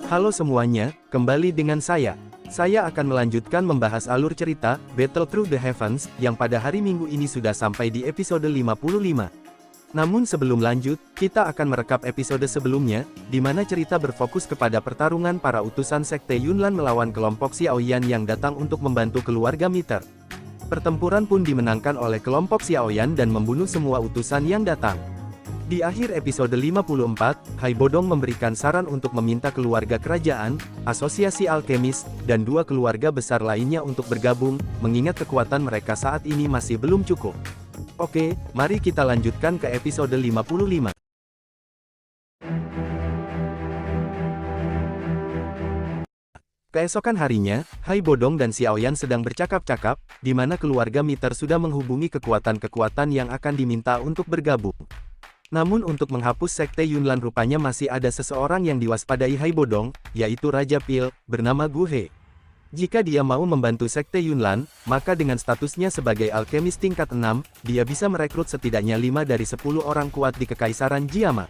Halo semuanya, kembali dengan saya. Saya akan melanjutkan membahas alur cerita, Battle Through the Heavens, yang pada hari Minggu ini sudah sampai di episode 55. Namun sebelum lanjut, kita akan merekap episode sebelumnya, di mana cerita berfokus kepada pertarungan para utusan Sekte Yunlan melawan kelompok Xiaoyan yang datang untuk membantu keluarga Miter. Pertempuran pun dimenangkan oleh kelompok Xiaoyan dan membunuh semua utusan yang datang. Di akhir episode 54, Hai Bodong memberikan saran untuk meminta keluarga kerajaan, asosiasi alkemis, dan dua keluarga besar lainnya untuk bergabung, mengingat kekuatan mereka saat ini masih belum cukup. Oke, mari kita lanjutkan ke episode 55. Keesokan harinya, Hai Bodong dan Xiaoyan sedang bercakap-cakap, di mana keluarga Miter sudah menghubungi kekuatan-kekuatan yang akan diminta untuk bergabung. Namun untuk menghapus Sekte Yunlan rupanya masih ada seseorang yang diwaspadai Hai Bodong, yaitu Raja Pil, bernama Gu He. Jika dia mau membantu Sekte Yunlan, maka dengan statusnya sebagai alkemis tingkat 6, dia bisa merekrut setidaknya 5 dari 10 orang kuat di Kekaisaran Jiama.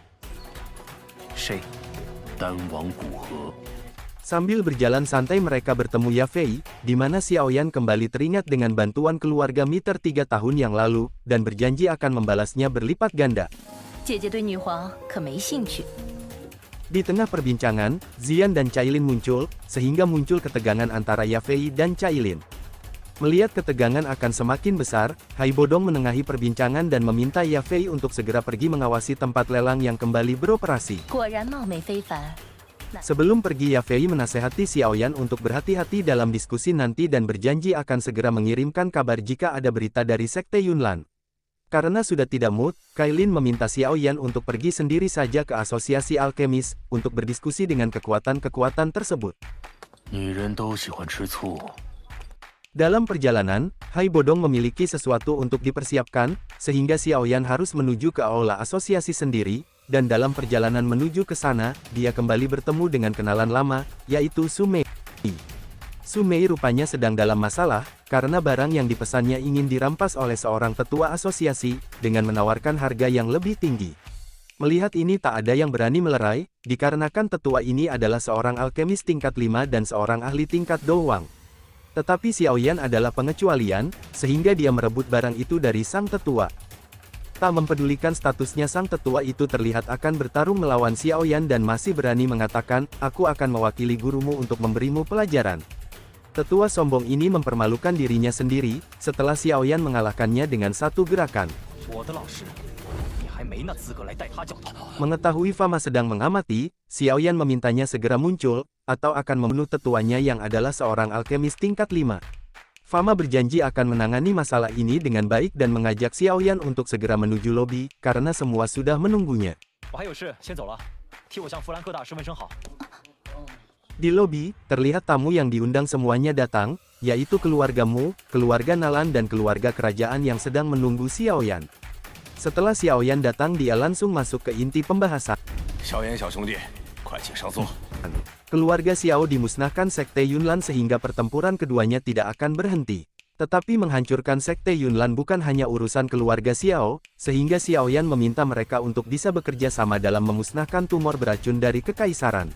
Sambil berjalan santai mereka bertemu Ya Fei, di mana Xiaoyan kembali teringat dengan bantuan keluarga Miter 3 tahun yang lalu, dan berjanji akan membalasnya berlipat ganda. Di tengah perbincangan, Zian dan Cailin muncul, sehingga muncul ketegangan antara Ya Fei dan Cailin. Melihat ketegangan akan semakin besar, Hai Bodong menengahi perbincangan dan meminta Ya Fei untuk segera pergi mengawasi tempat lelang yang kembali beroperasi. Sebelum pergi Ya Fei menasehati Xiaoyan untuk berhati-hati dalam diskusi nanti dan berjanji akan segera mengirimkan kabar jika ada berita dari Sekte Yunlan. Karena sudah tidak mood, Cailin meminta Xiaoyan untuk pergi sendiri saja ke asosiasi alkemis, untuk berdiskusi dengan kekuatan-kekuatan tersebut. Dalam perjalanan, Hai Bodong memiliki sesuatu untuk dipersiapkan, sehingga Xiaoyan harus menuju ke aula asosiasi sendiri, dan dalam perjalanan menuju ke sana, dia kembali bertemu dengan kenalan lama, yaitu Su Mei. Su Mei rupanya sedang dalam masalah, karena barang yang dipesannya ingin dirampas oleh seorang tetua asosiasi, dengan menawarkan harga yang lebih tinggi. Melihat ini tak ada yang berani melerai, dikarenakan tetua ini adalah seorang alkemis tingkat 5 dan seorang ahli tingkat doang. Tetapi Xiaoyan adalah pengecualian, sehingga dia merebut barang itu dari sang tetua. Tak mempedulikan statusnya, sang tetua itu terlihat akan bertarung melawan Xiaoyan dan masih berani mengatakan, "Aku akan mewakili gurumu untuk memberimu pelajaran." Tetua sombong ini mempermalukan dirinya sendiri, setelah Xiaoyan mengalahkannya dengan satu gerakan. Mengetahui Fama sedang mengamati, Xiaoyan memintanya segera muncul, atau akan membunuh tetuanya yang adalah seorang alkemis tingkat 5. Fama berjanji akan menangani masalah ini dengan baik dan mengajak Xiaoyan untuk segera menuju lobi, karena semua sudah menunggunya. Di lobi, terlihat tamu yang diundang semuanya datang, yaitu keluargamu, keluarga Nalan dan keluarga kerajaan yang sedang menunggu Xiaoyan. Setelah Xiaoyan datang, dia langsung masuk ke inti pembahasan. Keluarga Xiao dimusnahkan Sekte Yunlan sehingga pertempuran keduanya tidak akan berhenti. Tetapi menghancurkan Sekte Yunlan bukan hanya urusan keluarga Xiao, sehingga Xiaoyan meminta mereka untuk bisa bekerja sama dalam memusnahkan tumor beracun dari Kekaisaran.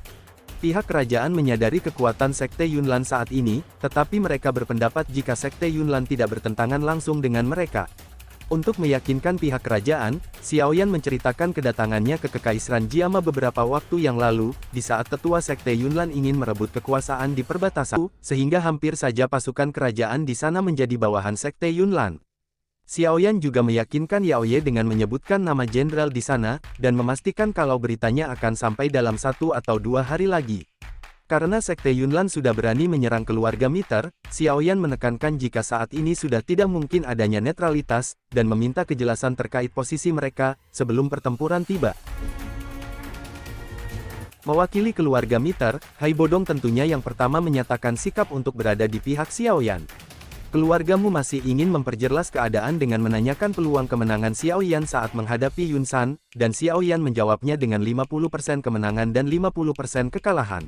Pihak kerajaan menyadari kekuatan Sekte Yunlan saat ini, tetapi mereka berpendapat jika Sekte Yunlan tidak bertentangan langsung dengan mereka. Untuk meyakinkan pihak kerajaan, Xiaoyan menceritakan kedatangannya ke Kekaisaran Jiama beberapa waktu yang lalu, di saat tetua Sekte Yunlan ingin merebut kekuasaan di perbatasan, sehingga hampir saja pasukan kerajaan di sana menjadi bawahan Sekte Yunlan. Xiaoyan juga meyakinkan Yao Ye dengan menyebutkan nama jenderal di sana, dan memastikan kalau beritanya akan sampai dalam 1 atau 2 hari lagi. Karena Sekte Yunlan sudah berani menyerang keluarga Miter, Xiaoyan menekankan jika saat ini sudah tidak mungkin adanya netralitas, dan meminta kejelasan terkait posisi mereka, sebelum pertempuran tiba. Mewakili keluarga Miter, Hai Bodong tentunya yang pertama menyatakan sikap untuk berada di pihak Xiaoyan. Keluargamu masih ingin memperjelas keadaan dengan menanyakan peluang kemenangan Xiaoyan saat menghadapi Yun San, dan Xiaoyan menjawabnya dengan 50% kemenangan dan 50% kekalahan.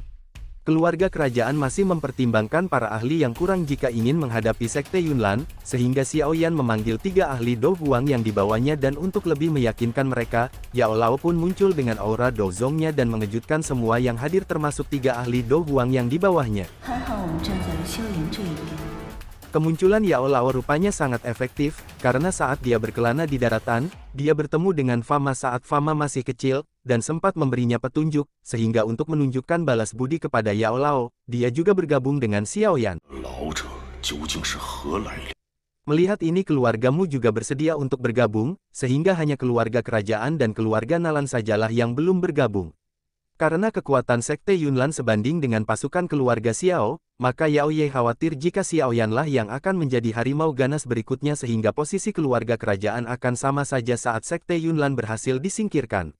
Keluarga kerajaan masih mempertimbangkan para ahli yang kurang jika ingin menghadapi Sekte Yunlan, sehingga Xiaoyan memanggil 3 ahli Do Huang yang dibawanya dan untuk lebih meyakinkan mereka, Yao Lao pun muncul dengan aura Do Zongnya dan mengejutkan semua yang hadir termasuk 3 ahli Do Huang yang dibawahnya. Kemunculan Yao Lao rupanya sangat efektif, karena saat dia berkelana di daratan, dia bertemu dengan Fama saat Fama masih kecil, dan sempat memberinya petunjuk, sehingga untuk menunjukkan balas budi kepada Yao Lao, dia juga bergabung dengan Xiaoyan. Melihat ini keluargamu juga bersedia untuk bergabung, sehingga hanya keluarga kerajaan dan keluarga Nalan sajalah yang belum bergabung. Karena kekuatan Sekte Yunlan sebanding dengan pasukan keluarga Xiao, maka Yao Ye khawatir jika Xiaoyanlah yang akan menjadi harimau ganas berikutnya sehingga posisi keluarga kerajaan akan sama saja saat Sekte Yunlan berhasil disingkirkan.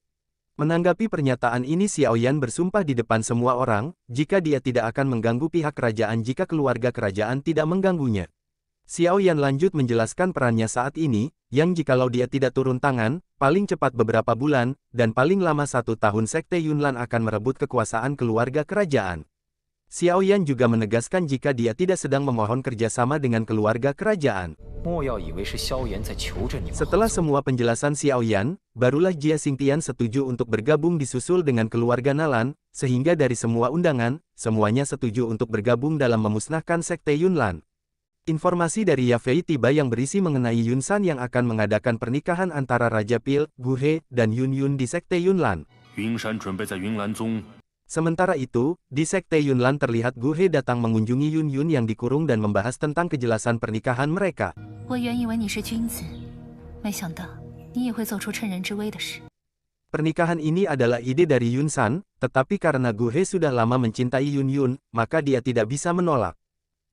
Menanggapi pernyataan ini Xiaoyan bersumpah di depan semua orang, jika dia tidak akan mengganggu pihak kerajaan jika keluarga kerajaan tidak mengganggunya. Xiaoyan lanjut menjelaskan perannya saat ini, yang jikalau dia tidak turun tangan, paling cepat beberapa bulan, dan paling lama 1 tahun Sekte Yunlan akan merebut kekuasaan keluarga kerajaan. Xiaoyan juga menegaskan jika dia tidak sedang memohon kerjasama dengan keluarga kerajaan. Setelah semua penjelasan Xiaoyan, barulah Jia Xingtian setuju untuk bergabung disusul dengan keluarga Nalan, sehingga dari semua undangan, semuanya setuju untuk bergabung dalam memusnahkan Sekte Yunlan. Informasi dari Yafei tiba yang berisi mengenai Yunsan yang akan mengadakan pernikahan antara Raja Pil, Gu He, dan Yun Yun di Sekte Yunlan. Sementara itu, di Sekte Yunlan terlihat Gu He datang mengunjungi Yun Yun yang dikurung dan membahas tentang kejelasan pernikahan mereka. Pernikahan ini adalah ide dari Yunsan, tetapi karena Gu He sudah lama mencintai Yun Yun, maka dia tidak bisa menolak.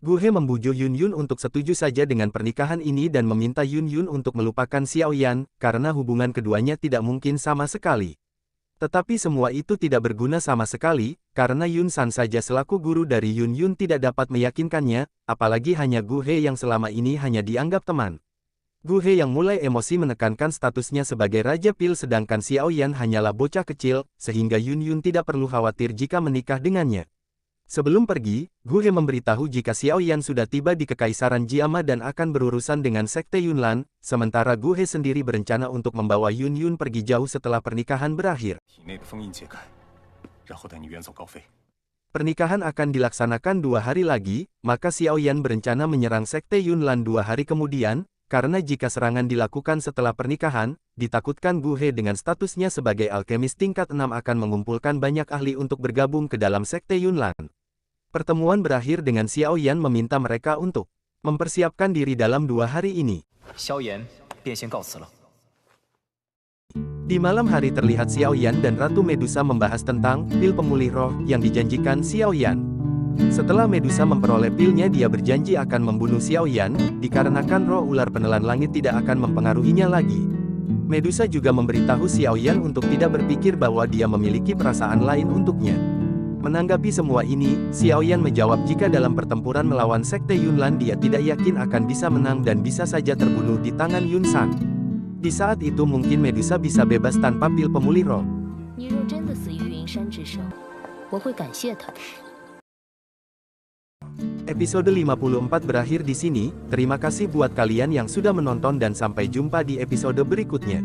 Gu He membujuk Yun Yun untuk setuju saja dengan pernikahan ini dan meminta Yun Yun untuk melupakan Xiaoyan, karena hubungan keduanya tidak mungkin sama sekali. Tetapi semua itu tidak berguna sama sekali, karena Yun San saja selaku guru dari Yun Yun tidak dapat meyakinkannya, apalagi hanya Gu He yang selama ini hanya dianggap teman. Gu He yang mulai emosi menekankan statusnya sebagai Raja Pil sedangkan Xiaoyan hanyalah bocah kecil, sehingga Yun Yun tidak perlu khawatir jika menikah dengannya. Sebelum pergi, Gu He memberitahu jika Xiaoyan sudah tiba di Kekaisaran Jiama dan akan berurusan dengan Sekte Yunlan, sementara Gu He sendiri berencana untuk membawa Yun Yun pergi jauh setelah pernikahan berakhir. Pernikahan akan dilaksanakan 2 hari lagi, maka Xiaoyan berencana menyerang Sekte Yunlan 2 hari kemudian, karena jika serangan dilakukan setelah pernikahan, ditakutkan Gu He dengan statusnya sebagai alkemis tingkat 6 akan mengumpulkan banyak ahli untuk bergabung ke dalam Sekte Yunlan. Pertemuan berakhir dengan Xiaoyan meminta mereka untuk mempersiapkan diri dalam 2 hari ini. Di malam hari terlihat Xiaoyan dan Ratu Medusa membahas tentang pil pemulih roh yang dijanjikan Xiaoyan. Setelah Medusa memperoleh pilnya dia berjanji akan membunuh Xiaoyan, dikarenakan roh ular penelan langit tidak akan mempengaruhinya lagi. Medusa juga memberitahu Xiaoyan untuk tidak berpikir bahwa dia memiliki perasaan lain untuknya. Menanggapi semua ini, Xiaoyan menjawab jika dalam pertempuran melawan Sekte Yunlan dia tidak yakin akan bisa menang dan bisa saja terbunuh di tangan Yun San. Di saat itu mungkin Medusa bisa bebas tanpa pil pemulih roh. Episode 54 berakhir di sini, terima kasih buat kalian yang sudah menonton dan sampai jumpa di episode berikutnya.